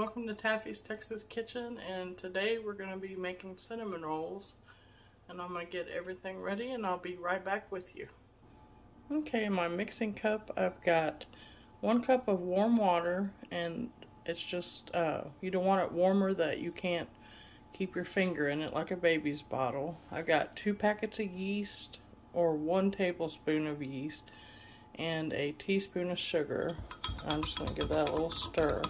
welcome to Taffy's Texas Kitchen, and today we're going to be making cinnamon rolls, and I'm going to get everything ready and I'll be right back with you. Okay, in my mixing cup I've got 1 cup of warm water, and it's just, you don't want it warmer that you can't keep your finger in it like a baby's bottle. I've got 2 packets of yeast, or 1 tablespoon of yeast, and a teaspoon of sugar. I'm just going to give that a little stir.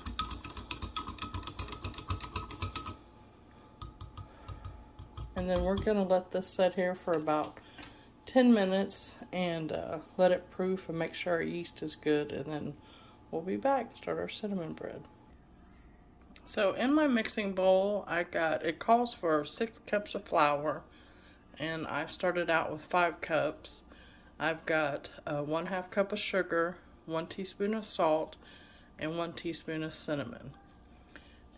And then we're going to let this sit here for about 10 minutes and let it proof and make sure our yeast is good, and then we'll be back to start our cinnamon bread. So in my mixing bowl, it calls for 6 cups of flour, and I've started out with 5 cups. I've got 1/2 cup of sugar, 1 teaspoon of salt, and 1 teaspoon of cinnamon.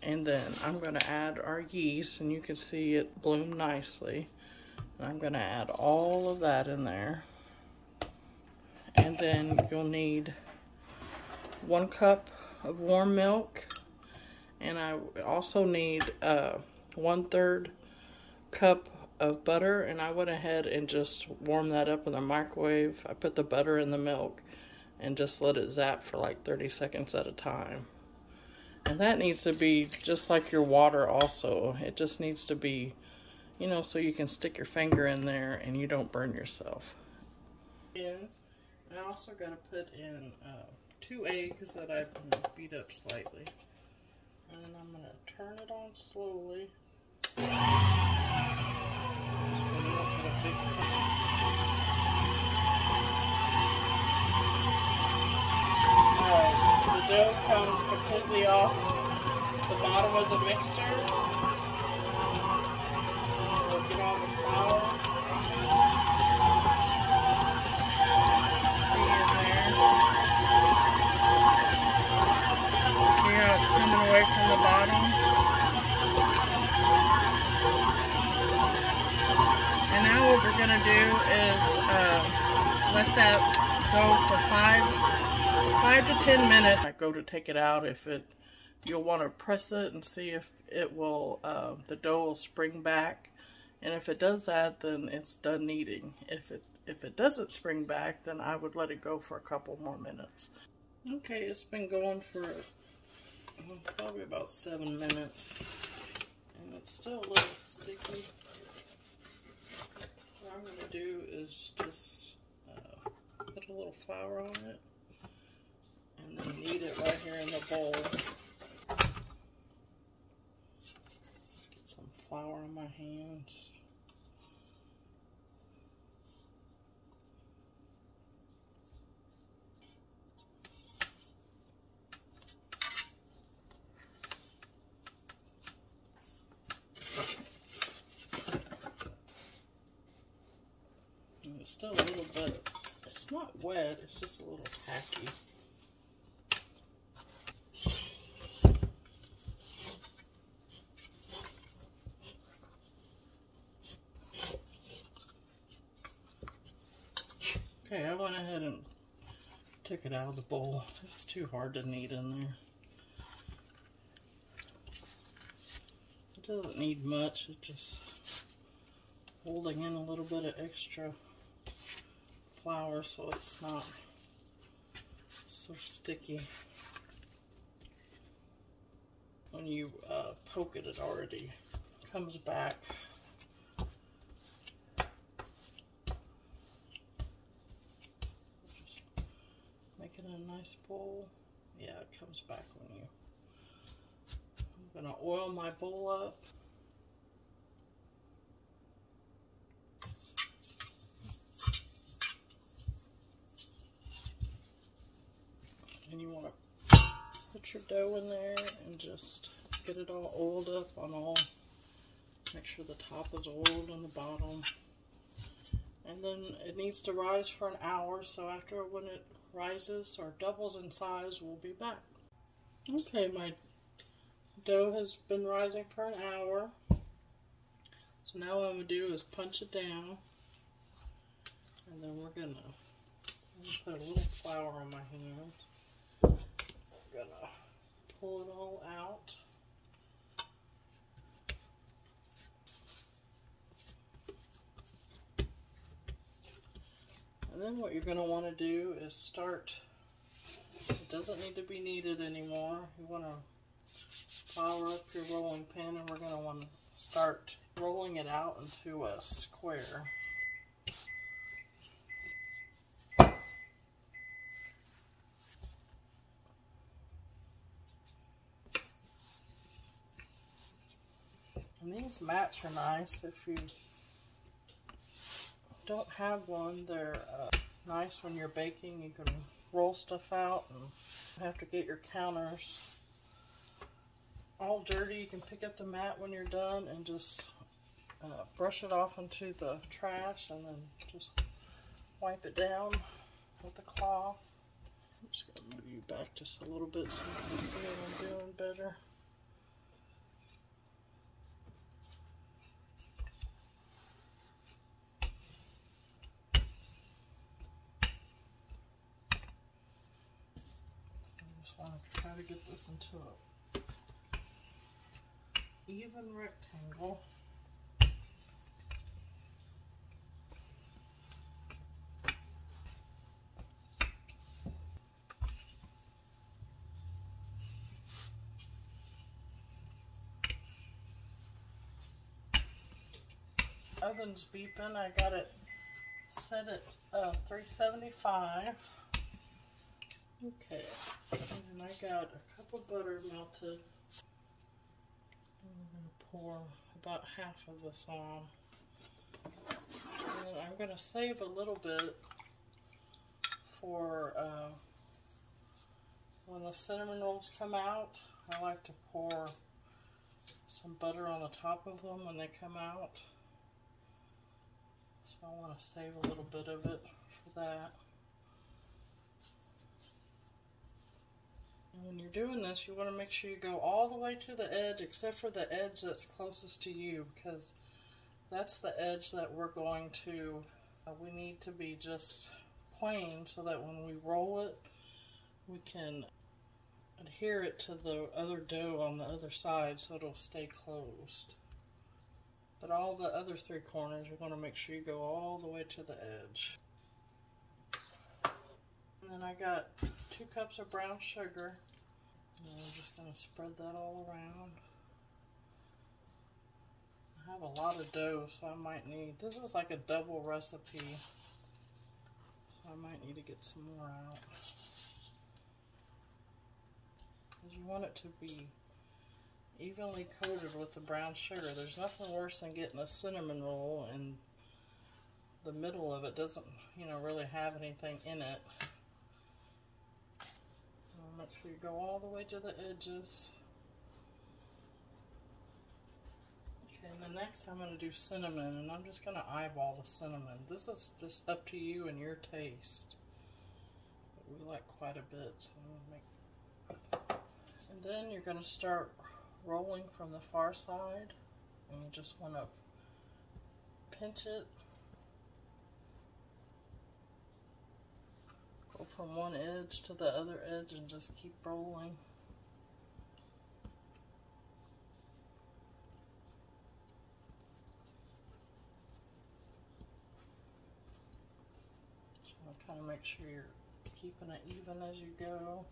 And then I'm going to add our yeast, and you can see it bloom nicely. And I'm going to add all of that in there. And then you'll need 1 cup of warm milk, and I also need 1/3 cup of butter, and I went ahead and just warmed that up in the microwave. I put the butter in the milk and just let it zap for like 30 seconds at a time. And that needs to be just like your water also. It just needs to be, you know, so you can stick your finger in there and you don't burn yourself. And I also got to put in 2 eggs that I've beat up slightly. And then I'm going to turn it on slowly. The dough comes completely off the bottom of the mixer. We'll get on the flour. See how it's coming away from the bottom? And now what we're going to do is let that go for 5 to 10 minutes. I go to take it out. You'll want to press it and see if it will, the dough will spring back. And if it does that, then it's done kneading. If it doesn't spring back, then I would let it go for a couple more minutes. Okay, it's been going for probably about 7 minutes, and it's still a little sticky. What I'm going to do is just put a little flour on it, and then knead it right here in the bowl. Get some flour on my hands. And it's still a little bit, it's not wet, it's just a little tacky. Okay, I went ahead and took it out of the bowl. It's too hard to knead in there. It doesn't need much, it's just holding in a little bit of extra flour so it's not so sticky. When you poke it, it already comes back. Just make it a nice bowl. Yeah, it comes back when you... I'm going to oil my bowl up. And you want to put your dough in there and just get it all oiled up on all. Make sure the top is oiled and the bottom. And then it needs to rise for an hour, so after when it rises or doubles in size, we'll be back. Okay, my dough has been rising for an hour. So now what I'm going to do is punch it down. And then we're going to put a little flour on my hands. I'm going to pull it all out. Then what you're going to want to do is start, it doesn't need to be kneaded anymore. You want to flour up your rolling pin, and we're going to want to start rolling it out into a square. And these mats are nice. If you don't have one, they're nice when you're baking. You can roll stuff out and have to get your counters all dirty. You can pick up the mat when you're done and just brush it off into the trash, and then just wipe it down with a cloth. I'm just going to move you back just a little bit so you can see what I'm doing better. I just want to try to get this into a even rectangle. Oven's beeping. I got it set at 375. Okay, and I got a cup of butter melted. I'm going to pour about half of this on. And then I'm going to save a little bit for when the cinnamon rolls come out. I like to pour some butter on the top of them when they come out. So I want to save a little bit of it for that. And when you're doing this, you want to make sure you go all the way to the edge, except for the edge that's closest to you, because that's the edge that we're going to, we need to be just plain so that when we roll it, we can adhere it to the other dough on the other side so it'll stay closed. But all the other three corners, you're going to make sure you go all the way to the edge. And then I got 2 cups of brown sugar. And I'm just going to spread that all around. I have a lot of dough, so I might need, this is like a double recipe, so I might need to get some more out. Because you want it to be evenly coated with the brown sugar. There's nothing worse than getting a cinnamon roll and the middle of it doesn't, you know, really have anything in it. So make sure you go all the way to the edges. Okay, and then next I'm going to do cinnamon, and I'm just going to eyeball the cinnamon. This is just up to you and your taste. But we like quite a bit, so I'm going to make. And then you're going to start rolling from the far side, and you just want to pinch it, go from one edge to the other edge and just keep rolling. So kind of make sure you're keeping it even as you go.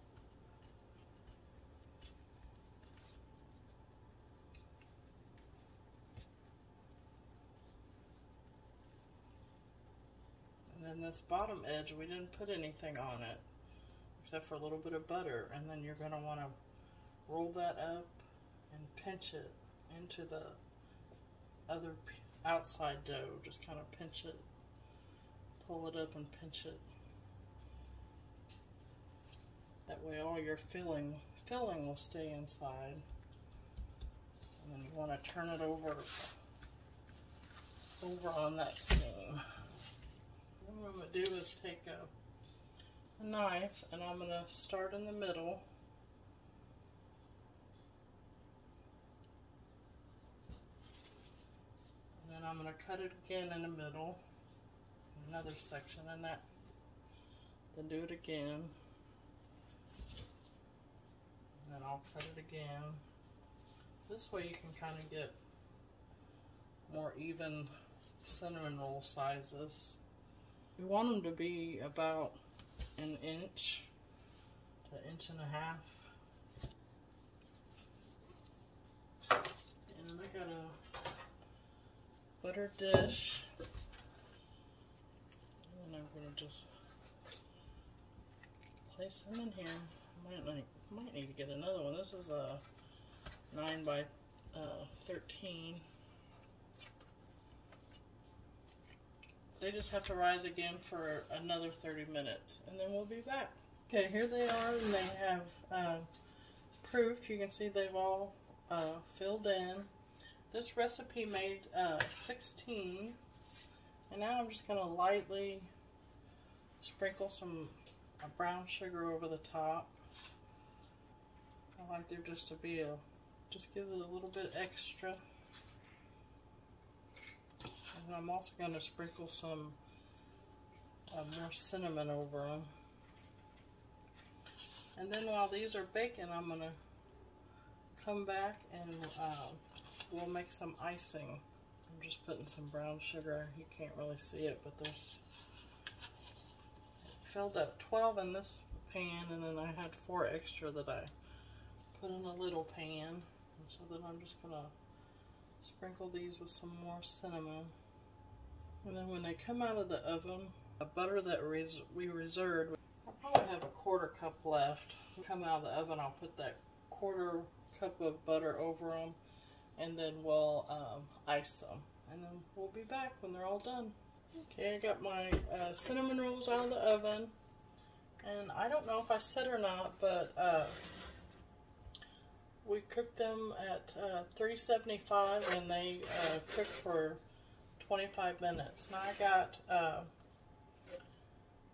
And then this bottom edge, we didn't put anything on it except for a little bit of butter, and then you're going to want to roll that up and pinch it into the other outside dough. Just kind of pinch it, pull it up and pinch it. That way all your filling will stay inside. And then you want to turn it over on that seam. What I'm going to do is take a knife, and I'm going to start in the middle. And then I'm going to cut it again in the middle, another section, and that, then do it again. And then I'll cut it again. This way you can kind of get more even cinnamon roll sizes. We want them to be about an inch to an inch and a half. And I got a butter dish. And I'm going to just place them in here. Might need to get another one. This is a 9 by 13. They just have to rise again for another 30 minutes, and then we'll be back. Okay, here they are, and they have proofed. You can see they've all filled in. This recipe made 16, and now I'm just going to lightly sprinkle some brown sugar over the top. I like there just to be just give it a little bit extra. And I'm also going to sprinkle some more cinnamon over them. And then while these are baking, I'm going to come back and we'll make some icing. I'm just putting some brown sugar. You can't really see it, but there's filled up 12 in this pan, and then I had 4 extra that I put in a little pan. And so then I'm just going to sprinkle these with some more cinnamon. And then when they come out of the oven, the butter that we reserved, I'll probably have a 1/4 cup left. Come out of the oven, I'll put that 1/4 cup of butter over them, and then we'll ice them. And then we'll be back when they're all done. Okay, I got my cinnamon rolls out of the oven. And I don't know if I said or not, but we cooked them at 375, and they cooked for 25 minutes. Now I got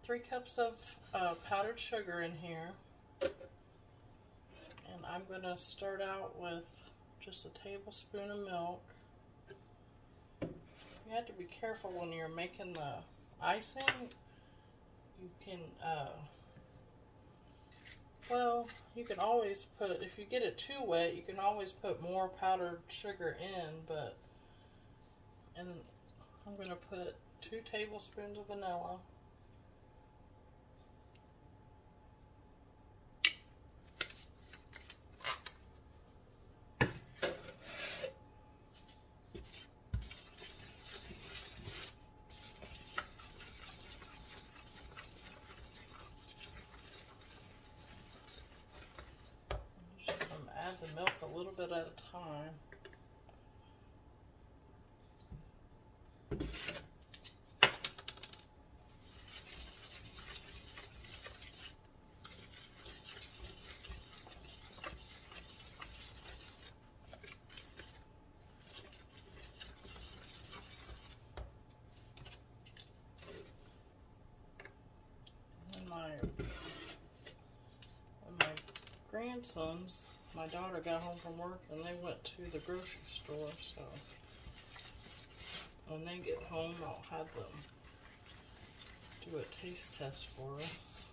3 cups of powdered sugar in here, and I'm going to start out with just a tablespoon of milk. You have to be careful when you're making the icing. You can well, you can always put, if you get it too wet, you can always put more powdered sugar in, and I'm going to put 2 tablespoons of vanilla. Add the milk a little bit at a time. And my grandsons, my daughter got home from work and they went to the grocery store, so when they get home I'll have them do a taste test for us.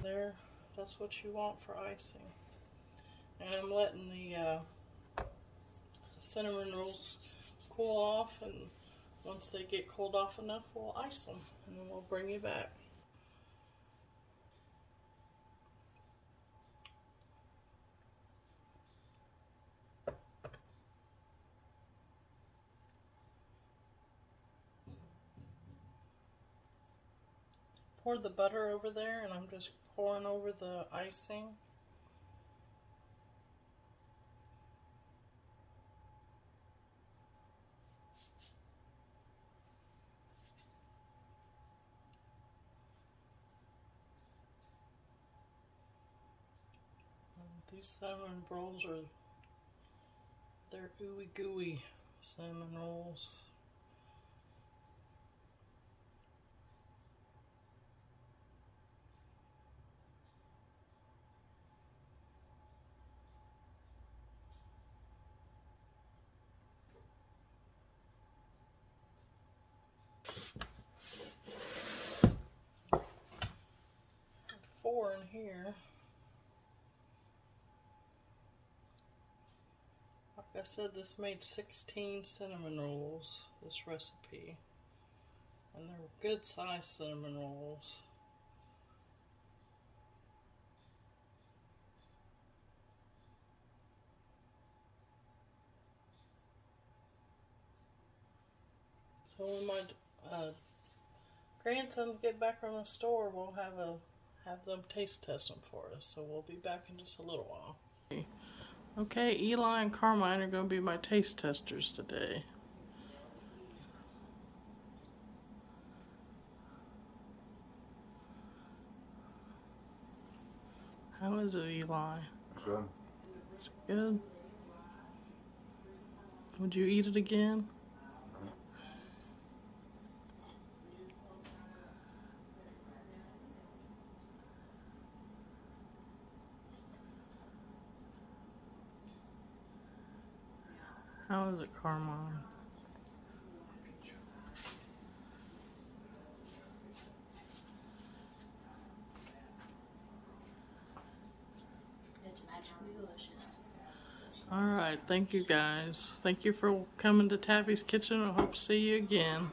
There, that's what you want for icing. And I'm letting the cinnamon rolls cool off, and once they get cooled off enough, we'll ice them, and then we'll bring you back. Poured the butter over there, and I'm just pouring over the icing. These cinnamon rolls they're ooey gooey cinnamon rolls. Four in here. I said, this made 16 cinnamon rolls, this recipe. And they're good sized cinnamon rolls. So when my grandsons get back from the store, we'll have them taste test them for us. So we'll be back in just a little while. Okay, Eli and Carmine are going to be my taste testers today. How is it, Eli? Good. It's good. Would you eat it again? How is it, Carmine? It's magically delicious. Alright, thank you guys. Thank you for coming to Taffy's Kitchen. I hope to see you again.